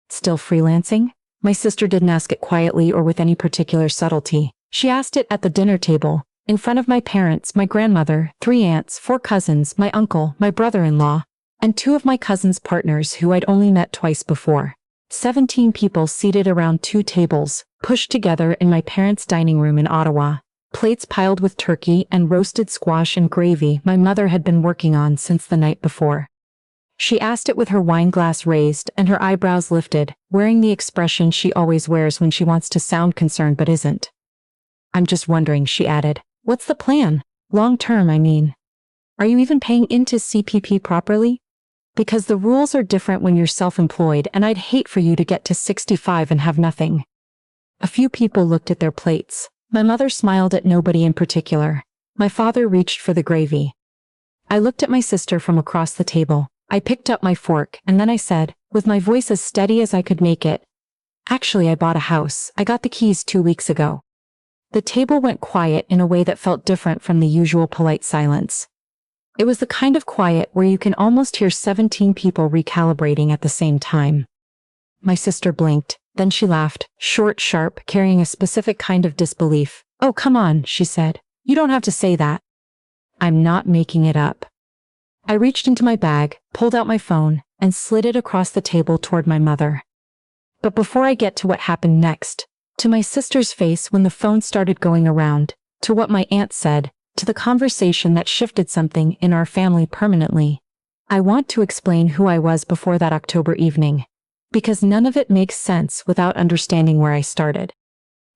Still freelancing? My sister didn't ask it quietly or with any particular subtlety. She asked it at the dinner table, in front of my parents, my grandmother, 3 aunts, 4 cousins, my uncle, my brother-in-law, and 2 of my cousins' partners who I'd only met twice before. 17 people seated around 2 tables, pushed together in my parents' dining room in Ottawa. Plates piled with turkey and roasted squash and gravy my mother had been working on since the night before. She asked it with her wine glass raised and her eyebrows lifted, wearing the expression she always wears when she wants to sound concerned but isn't. "I'm just wondering," she added. "What's the plan? Long term, I mean. Are you even paying into CPP properly? Because the rules are different when you're self-employed, and I'd hate for you to get to 65 and have nothing." A few people looked at their plates. My mother smiled at nobody in particular. My father reached for the gravy. I looked at my sister from across the table. I picked up my fork, and then I said, with my voice as steady as I could make it, "Actually, I bought a house. I got the keys 2 weeks ago." The table went quiet in a way that felt different from the usual polite silence. It was the kind of quiet where you can almost hear 17 people recalibrating at the same time. My sister blinked, then she laughed, short, sharp, carrying a specific kind of disbelief. "Oh, come on," she said. "You don't have to say that." "I'm not making it up." I reached into my bag, pulled out my phone, and slid it across the table toward my mother. But before I get to what happened next, to my sister's face when the phone started going around, to what my aunt said, to the conversation that shifted something in our family permanently, I want to explain who I was before that October evening, because none of it makes sense without understanding where I started.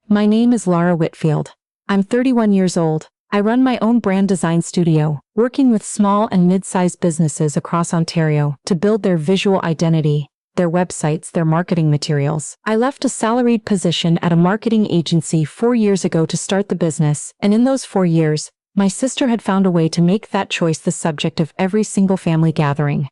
My name is Laura Whitfield. I'm 31 years old. I run my own brand design studio, working with small and mid-sized businesses across Ontario to build their visual identity, their websites, their marketing materials. I left a salaried position at a marketing agency 4 years ago to start the business, and in those 4 years, my sister had found a way to make that choice the subject of every single family gathering.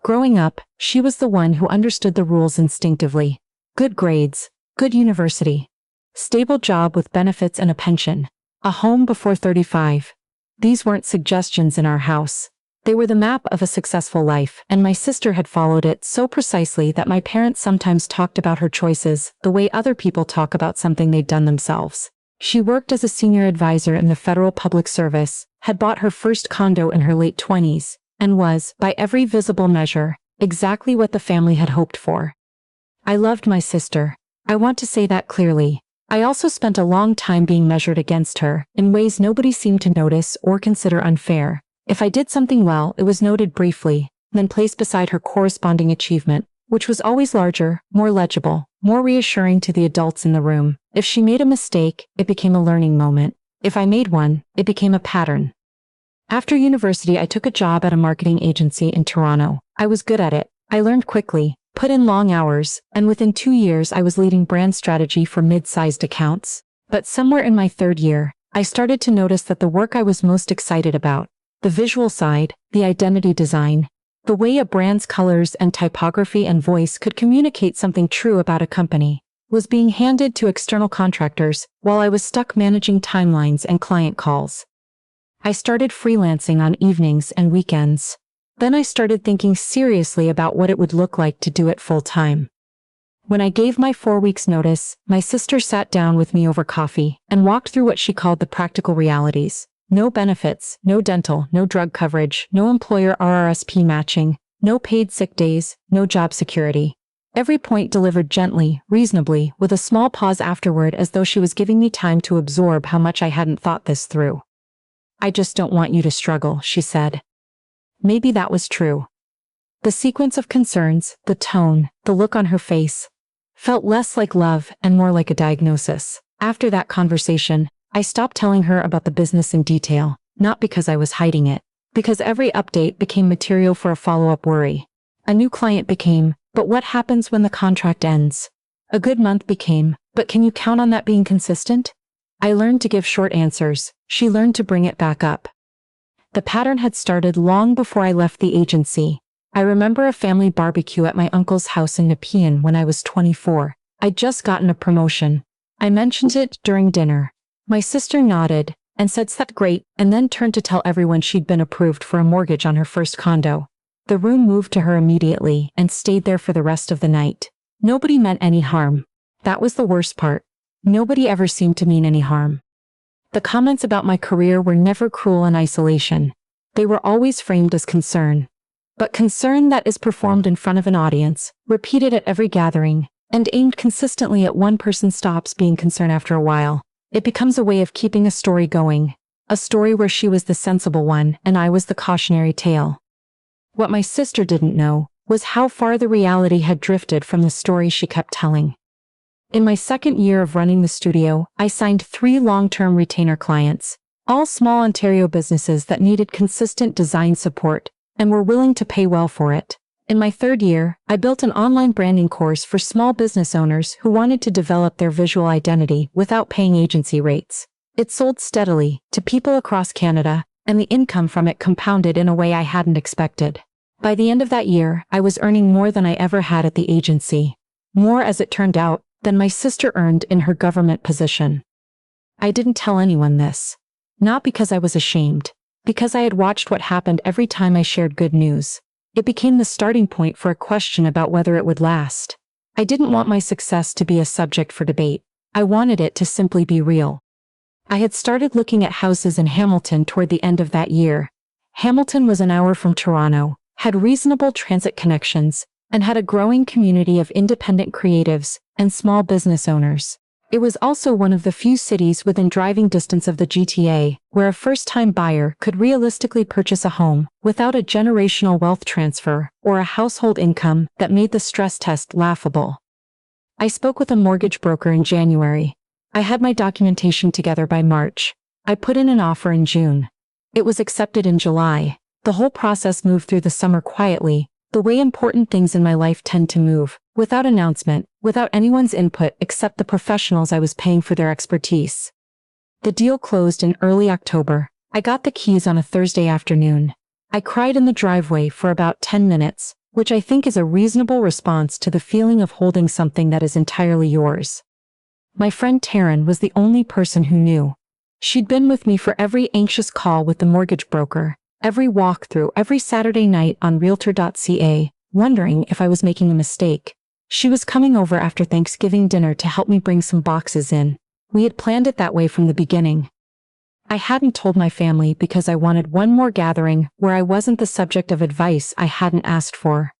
Growing up, she was the one who understood the rules instinctively. Good grades, good university, stable job with benefits and a pension. A home before 35. These weren't suggestions in our house. They were the map of a successful life, and my sister had followed it so precisely that my parents sometimes talked about her choices the way other people talk about something they'd done themselves. She worked as a senior advisor in the federal public service, had bought her first condo in her late 20s, and was, by every visible measure, exactly what the family had hoped for. I loved my sister. I want to say that clearly. I also spent a long time being measured against her, in ways nobody seemed to notice or consider unfair. If I did something well, it was noted briefly, then placed beside her corresponding achievement, which was always larger, more legible, more reassuring to the adults in the room. If she made a mistake, it became a learning moment. If I made one, it became a pattern. After university, I took a job at a marketing agency in Toronto. I was good at it. I learned quickly, put in long hours, and within 2 years I was leading brand strategy for mid-sized accounts. But somewhere in my 3rd year, I started to notice that the work I was most excited about, the visual side, the identity design, the way a brand's colors and typography and voice could communicate something true about a company, was being handed to external contractors while I was stuck managing timelines and client calls. I started freelancing on evenings and weekends. Then I started thinking seriously about what it would look like to do it full-time. When I gave my 4 weeks' notice, my sister sat down with me over coffee and walked through what she called the practical realities. No benefits, no dental, no drug coverage, no employer RRSP matching, no paid sick days, no job security. Every point delivered gently, reasonably, with a small pause afterward as though she was giving me time to absorb how much I hadn't thought this through. "I just don't want you to struggle," she said. Maybe that was true. The sequence of concerns, the tone, the look on her face, felt less like love and more like a diagnosis. After that conversation, I stopped telling her about the business in detail, not because I was hiding it, because every update became material for a follow-up worry. A new client became, but what happens when the contract ends? A good month became, but can you count on that being consistent? I learned to give short answers. She learned to bring it back up. The pattern had started long before I left the agency. I remember a family barbecue at my uncle's house in Nepean when I was 24. I'd just gotten a promotion. I mentioned it during dinner. My sister nodded and said that's great, and then turned to tell everyone she'd been approved for a mortgage on her first condo. The room moved to her immediately and stayed there for the rest of the night. Nobody meant any harm. That was the worst part. Nobody ever seemed to mean any harm. The comments about my career were never cruel in isolation. They were always framed as concern. But concern that is performed in front of an audience, repeated at every gathering, and aimed consistently at one person stops being concern after a while. It becomes a way of keeping a story going. A story where she was the sensible one and I was the cautionary tale. What my sister didn't know was how far the reality had drifted from the story she kept telling. In my second year of running the studio, I signed 3 long-term retainer clients, all small Ontario businesses that needed consistent design support and were willing to pay well for it. In my third year, I built an online branding course for small business owners who wanted to develop their visual identity without paying agency rates. It sold steadily to people across Canada, and the income from it compounded in a way I hadn't expected. By the end of that year, I was earning more than I ever had at the agency. More, as it turned out, than my sister earned in her government position. I didn't tell anyone this. Not because I was ashamed, because I had watched what happened every time I shared good news. It became the starting point for a question about whether it would last. I didn't want my success to be a subject for debate. I wanted it to simply be real. I had started looking at houses in Hamilton toward the end of that year. Hamilton was an hour from Toronto, had reasonable transit connections, and had a growing community of independent creatives and small business owners. It was also one of the few cities within driving distance of the GTA where a first-time buyer could realistically purchase a home without a generational wealth transfer or a household income that made the stress test laughable. I spoke with a mortgage broker in January. I had my documentation together by March. I put in an offer in June. It was accepted in July. The whole process moved through the summer quietly, the way important things in my life tend to move, without announcement, without anyone's input except the professionals I was paying for their expertise. The deal closed in early October. I got the keys on a Thursday afternoon. I cried in the driveway for about 10 minutes, which I think is a reasonable response to the feeling of holding something that is entirely yours. My friend Taryn was the only person who knew. She'd been with me for every anxious call with the mortgage broker, every walkthrough, every Saturday night on Realtor.ca, wondering if I was making a mistake. She was coming over after Thanksgiving dinner to help me bring some boxes in. We had planned it that way from the beginning. I hadn't told my family because I wanted one more gathering where I wasn't the subject of advice I hadn't asked for.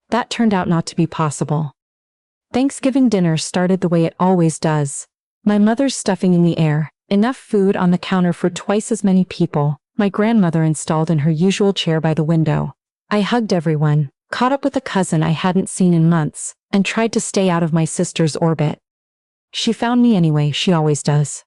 That turned out not to be possible. Thanksgiving dinner started the way it always does. My mother's stuffing in the air, enough food on the counter for twice as many people, my grandmother installed in her usual chair by the window. I hugged everyone, caught up with a cousin I hadn't seen in months, and tried to stay out of my sister's orbit. She found me anyway, she always does.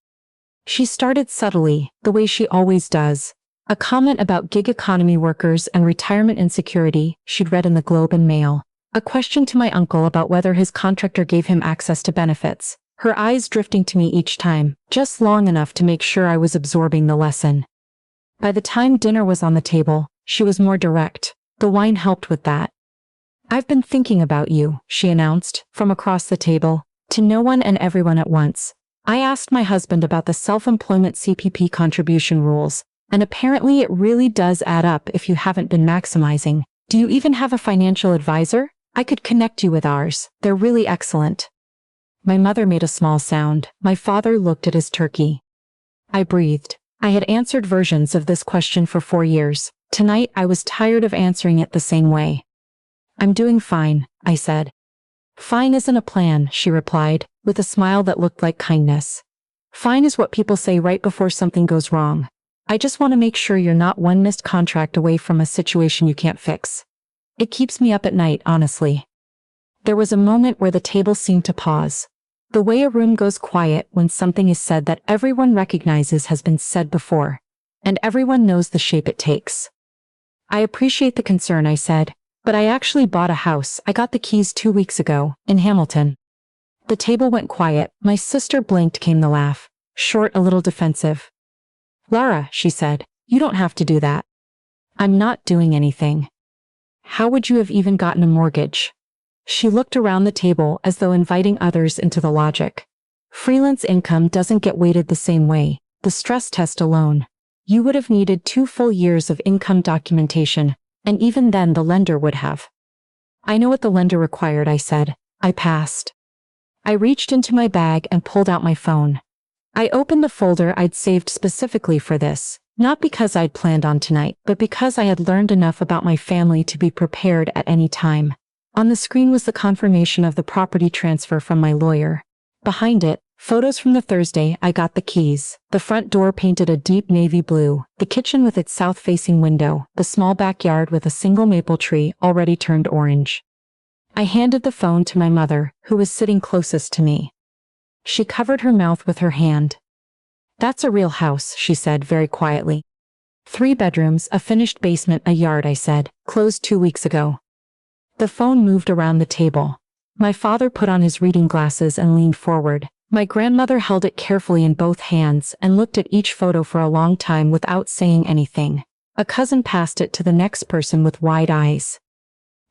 She started subtly, the way she always does. A comment about gig economy workers and retirement insecurity she'd read in the Globe and Mail. A question to my uncle about whether his contractor gave him access to benefits. Her eyes drifting to me each time, just long enough to make sure I was absorbing the lesson. By the time dinner was on the table, she was more direct. The wine helped with that. "I've been thinking about you," she announced, from across the table, to no one and everyone at once. "I asked my husband about the self-employment CPP contribution rules, and apparently it really does add up if you haven't been maximizing. Do you even have a financial advisor? I could connect you with ours. They're really excellent." My mother made a small sound. My father looked at his turkey. I breathed. I had answered versions of this question for 4 years. Tonight I was tired of answering it the same way. "I'm doing fine," I said. "Fine isn't a plan," she replied, with a smile that looked like kindness. "Fine is what people say right before something goes wrong. I just want to make sure you're not one missed contract away from a situation you can't fix. It keeps me up at night, honestly." There was a moment where the table seemed to pause. The way a room goes quiet when something is said that everyone recognizes has been said before, and everyone knows the shape it takes. "I appreciate the concern," I said, "but I actually bought a house. I got the keys 2 weeks ago, in Hamilton." The table went quiet. My sister blinked, came the laugh. Short, a little defensive. "Lara," she said, "you don't have to do that." "I'm not doing anything." "How would you have even gotten a mortgage?" She looked around the table as though inviting others into the logic. "Freelance income doesn't get weighted the same way. The stress test alone. You would have needed 2 full years of income documentation, and even then the lender would have." "I know what the lender required," I said. I passed. I reached into my bag and pulled out my phone. I opened the folder I'd saved specifically for this, not because I'd planned on tonight, but because I had learned enough about my family to be prepared at any time. On the screen was the confirmation of the property transfer from my lawyer. Behind it, photos from the Thursday I got the keys, the front door painted a deep navy blue, the kitchen with its south-facing window, the small backyard with a single maple tree already turned orange. I handed the phone to my mother, who was sitting closest to me. She covered her mouth with her hand. "That's a real house," she said very quietly. 3 bedrooms, a finished basement, a yard, I said, "closed 2 weeks ago." The phone moved around the table. My father put on his reading glasses and leaned forward. My grandmother held it carefully in both hands and looked at each photo for a long time without saying anything. A cousin passed it to the next person with wide eyes.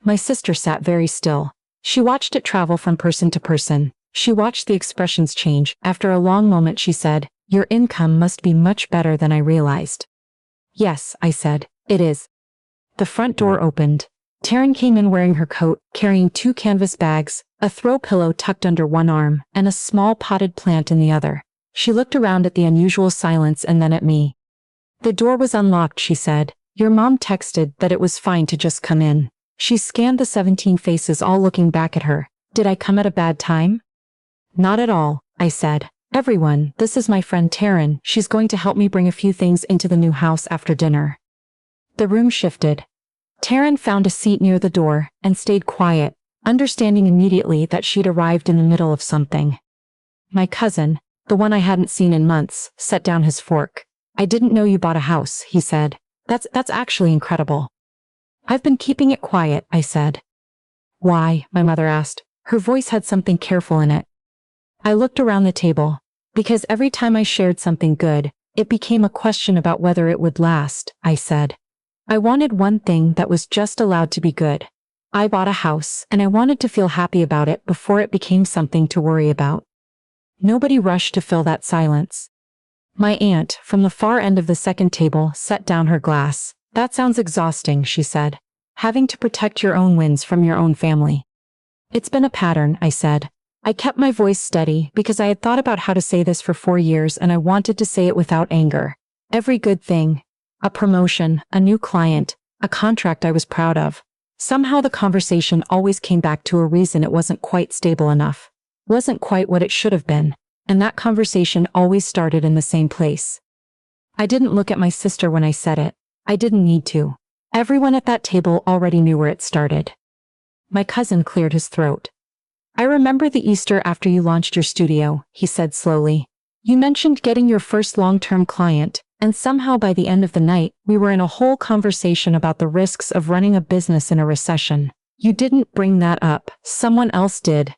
My sister sat very still. She watched it travel from person to person. She watched the expressions change. After a long moment she said, "Your income must be much better than I realized." "Yes," I said, "it is." The front door opened. Taryn came in wearing her coat, carrying 2 canvas bags, a throw pillow tucked under one arm, and a small potted plant in the other. She looked around at the unusual silence and then at me. "The door was unlocked," she said. "Your mom texted that it was fine to just come in." She scanned the 17 faces all looking back at her. "Did I come at a bad time?" "Not at all," I said. "Everyone, this is my friend Taryn. She's going to help me bring a few things into the new house after dinner." The room shifted. Taryn found a seat near the door and stayed quiet, understanding immediately that she'd arrived in the middle of something. My cousin, the one I hadn't seen in months, set down his fork. "I didn't know you bought a house," he said. That's actually incredible." "I've been keeping it quiet," I said. "Why?" my mother asked. Her voice had something careful in it. I looked around the table. "Because every time I shared something good, it became a question about whether it would last," I said. "I wanted one thing that was just allowed to be good. I bought a house, and I wanted to feel happy about it before it became something to worry about." Nobody rushed to fill that silence. My aunt, from the far end of the second table, set down her glass. "That sounds exhausting," she said. "Having to protect your own wins from your own family." "It's been a pattern," I said. I kept my voice steady because I had thought about how to say this for 4 years and I wanted to say it without anger. Every good thing, a promotion, a new client, a contract I was proud of. Somehow the conversation always came back to a reason it wasn't quite stable enough. Wasn't quite what it should have been. And that conversation always started in the same place. I didn't look at my sister when I said it. I didn't need to. Everyone at that table already knew where it started. My cousin cleared his throat. "I remember the Easter after you launched your studio," he said slowly. "You mentioned getting your first long-term client, and somehow by the end of the night, we were in a whole conversation about the risks of running a business in a recession. You didn't bring that up, someone else did."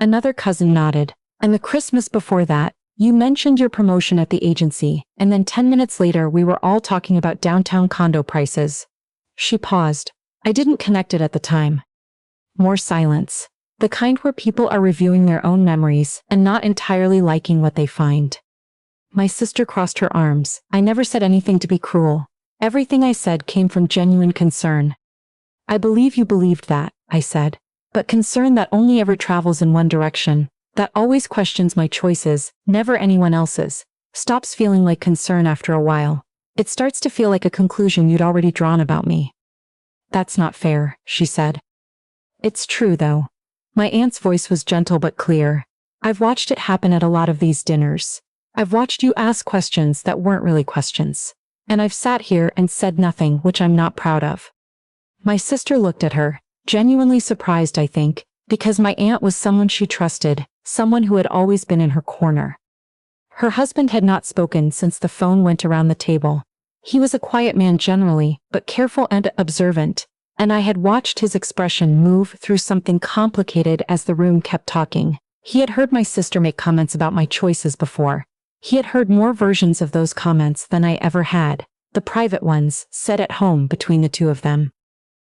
Another cousin nodded. "And the Christmas before that, you mentioned your promotion at the agency, and then 10 minutes later we were all talking about downtown condo prices." She paused. I didn't connect it at the time. More silence. The kind where people are reviewing their own memories and not entirely liking what they find. My sister crossed her arms. "I never said anything to be cruel. Everything I said came from genuine concern." "I believe you believed that," I said. "But concern that only ever travels in one direction, that always questions my choices, never anyone else's, stops feeling like concern after a while. It starts to feel like a conclusion you'd already drawn about me." "That's not fair," she said. "It's true though." My aunt's voice was gentle but clear. "I've watched it happen at a lot of these dinners. I've watched you ask questions that weren't really questions. And I've sat here and said nothing, which I'm not proud of." My sister looked at her, genuinely surprised I think, because my aunt was someone she trusted, someone who had always been in her corner. Her husband had not spoken since the phone went around the table. He was a quiet man generally, but careful and observant. And I had watched his expression move through something complicated as the room kept talking. He had heard my sister make comments about my choices before. He had heard more versions of those comments than I ever had, the private ones, said at home between the two of them.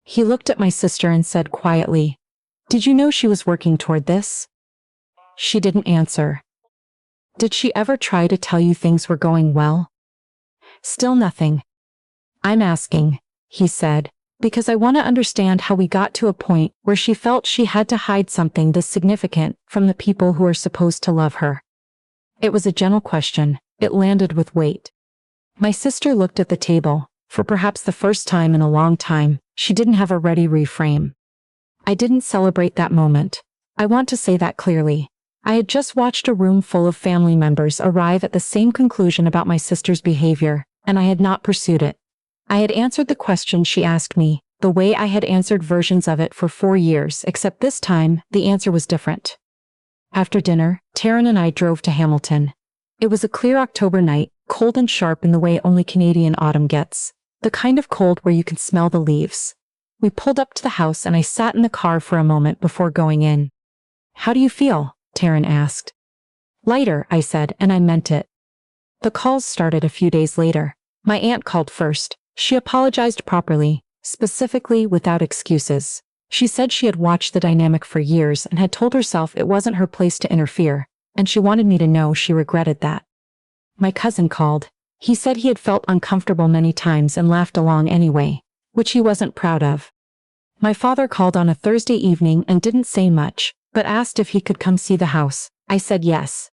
He looked at my sister and said quietly, "Did you know she was working toward this?" She didn't answer. "Did she ever try to tell you things were going well?" Still nothing. "I'm asking," he said. Because I want to understand how we got to a point where she felt she had to hide something this significant from the people who are supposed to love her. It was a gentle question. It landed with weight. My sister looked at the table. For perhaps the first time in a long time, she didn't have a ready reframe. I didn't celebrate that moment. I want to say that clearly. I had just watched a room full of family members arrive at the same conclusion about my sister's behavior, and I had not pursued it. I had answered the question she asked me, the way I had answered versions of it for 4 years, except this time, the answer was different. After dinner, Taryn and I drove to Hamilton. It was a clear October night, cold and sharp in the way only Canadian autumn gets. The kind of cold where you can smell the leaves. We pulled up to the house and I sat in the car for a moment before going in. "How do you feel?" Taryn asked. "Lighter," I said, and I meant it. The calls started a few days later. My aunt called first. She apologized properly, specifically without excuses. She said she had watched the dynamic for years and had told herself it wasn't her place to interfere, and she wanted me to know she regretted that. My cousin called. He said he had felt uncomfortable many times and laughed along anyway, which he wasn't proud of. My father called on a Thursday evening and didn't say much, but asked if he could come see the house. I said yes.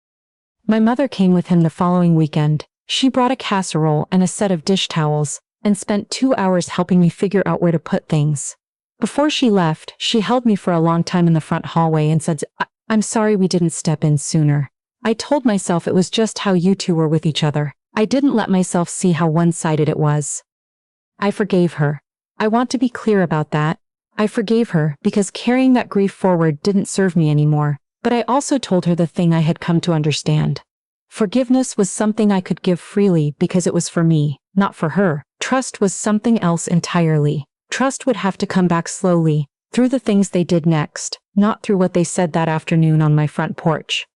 My mother came with him the following weekend. She brought a casserole and a set of dish towels, and spent 2 hours helping me figure out where to put things. Before she left, she held me for a long time in the front hallway and said, "I'm sorry we didn't step in sooner." I told myself it was just how you two were with each other. I didn't let myself see how one-sided it was. I forgave her. I want to be clear about that. I forgave her because carrying that grief forward didn't serve me anymore, but I also told her the thing I had come to understand. Forgiveness was something I could give freely because it was for me, not for her. Trust was something else entirely. Trust would have to come back slowly, through the things they did next, not through what they said that afternoon on my front porch.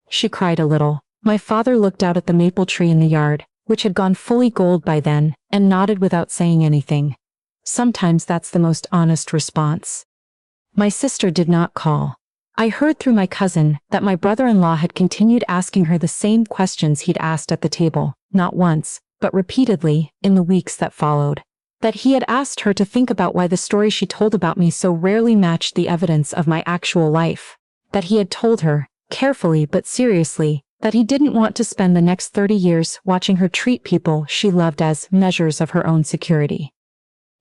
She cried a little. My father looked out at the maple tree in the yard, which had gone fully gold by then, and nodded without saying anything. Sometimes that's the most honest response. My sister did not call. I heard through my cousin that my brother-in-law had continued asking her the same questions he'd asked at the table, not once, but repeatedly, in the weeks that followed. That he had asked her to think about why the story she told about me so rarely matched the evidence of my actual life. That he had told her, carefully but seriously, that he didn't want to spend the next 30 years watching her treat people she loved as measures of her own security.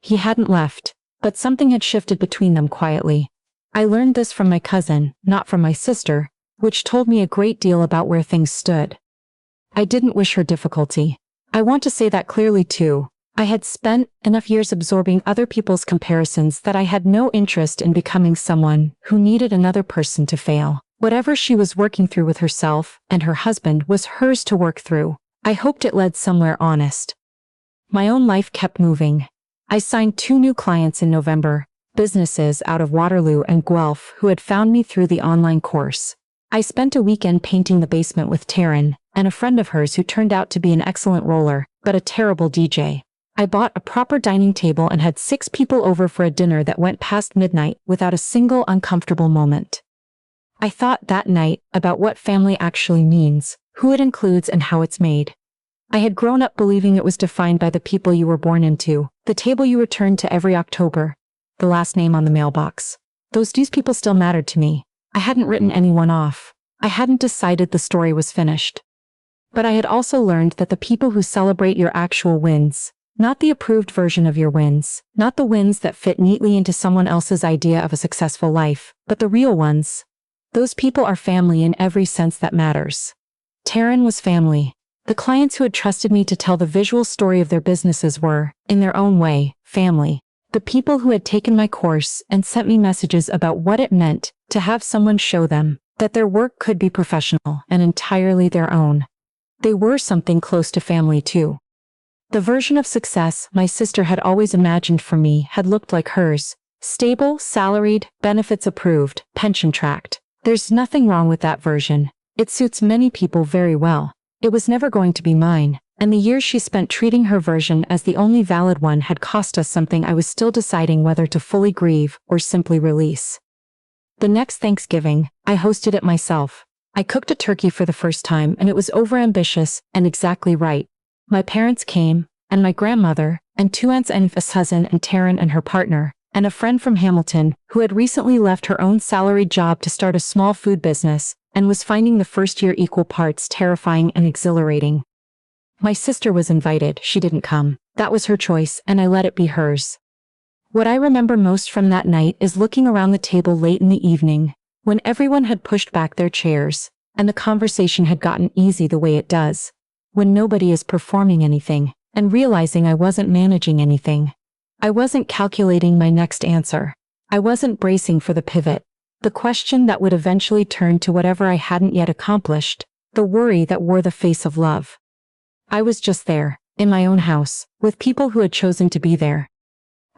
He hadn't left, but something had shifted between them quietly. I learned this from my cousin, not from my sister, which told me a great deal about where things stood. I didn't wish her difficulty. I want to say that clearly too. I had spent enough years absorbing other people's comparisons that I had no interest in becoming someone who needed another person to fail. Whatever she was working through with herself and her husband was hers to work through. I hoped it led somewhere honest. My own life kept moving. I signed 2 new clients in November, businesses out of Waterloo and Guelph who had found me through the online course. I spent a weekend painting the basement with Taryn, and a friend of hers who turned out to be an excellent roller, but a terrible DJ. I bought a proper dining table and had 6 people over for a dinner that went past midnight without a single uncomfortable moment. I thought that night about what family actually means, who it includes and how it's made. I had grown up believing it was defined by the people you were born into, the table you returned to every October, the last name on the mailbox. Those people still mattered to me. I hadn't written anyone off. I hadn't decided the story was finished. But I had also learned that the people who celebrate your actual wins, not the approved version of your wins, not the wins that fit neatly into someone else's idea of a successful life, but the real ones, those people are family in every sense that matters. Taryn was family. The clients who had trusted me to tell the visual story of their businesses were, in their own way, family. The people who had taken my course and sent me messages about what it meant to have someone show them that their work could be professional and entirely their own. They were something close to family too. The version of success my sister had always imagined for me had looked like hers. Stable, salaried, benefits approved, pension tracked. There's nothing wrong with that version. It suits many people very well. It was never going to be mine, and the years she spent treating her version as the only valid one had cost us something I was still deciding whether to fully grieve or simply release. The next Thanksgiving, I hosted it myself. I cooked a turkey for the first time and it was overambitious and exactly right. My parents came, and my grandmother, and two aunts and a cousin and Taryn and her partner, and a friend from Hamilton who had recently left her own salaried job to start a small food business and was finding the first year equal parts terrifying and exhilarating. My sister was invited, she didn't come. That was her choice, and I let it be hers. What I remember most from that night is looking around the table late in the evening, when everyone had pushed back their chairs, and the conversation had gotten easy the way it does, when nobody is performing anything, and realizing I wasn't managing anything. I wasn't calculating my next answer. I wasn't bracing for the pivot, the question that would eventually turn to whatever I hadn't yet accomplished, the worry that wore the face of love. I was just there, in my own house, with people who had chosen to be there.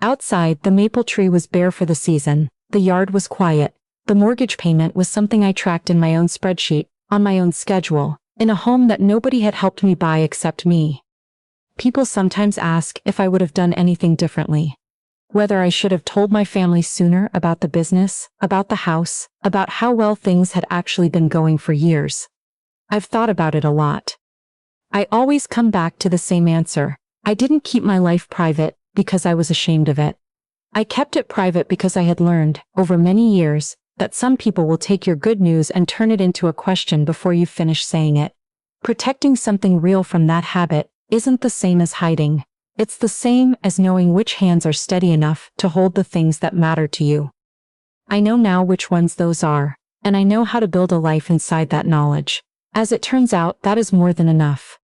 Outside, the maple tree was bare for the season, the yard was quiet, the mortgage payment was something I tracked in my own spreadsheet, on my own schedule, in a home that nobody had helped me buy except me. People sometimes ask if I would have done anything differently. Whether I should have told my family sooner about the business, about the house, about how well things had actually been going for years. I've thought about it a lot. I always come back to the same answer. I didn't keep my life private because I was ashamed of it. I kept it private because I had learned, over many years, that some people will take your good news and turn it into a question before you finish saying it. Protecting something real from that habit isn't the same as hiding. It's the same as knowing which hands are steady enough to hold the things that matter to you. I know now which ones those are, and I know how to build a life inside that knowledge. As it turns out, that is more than enough.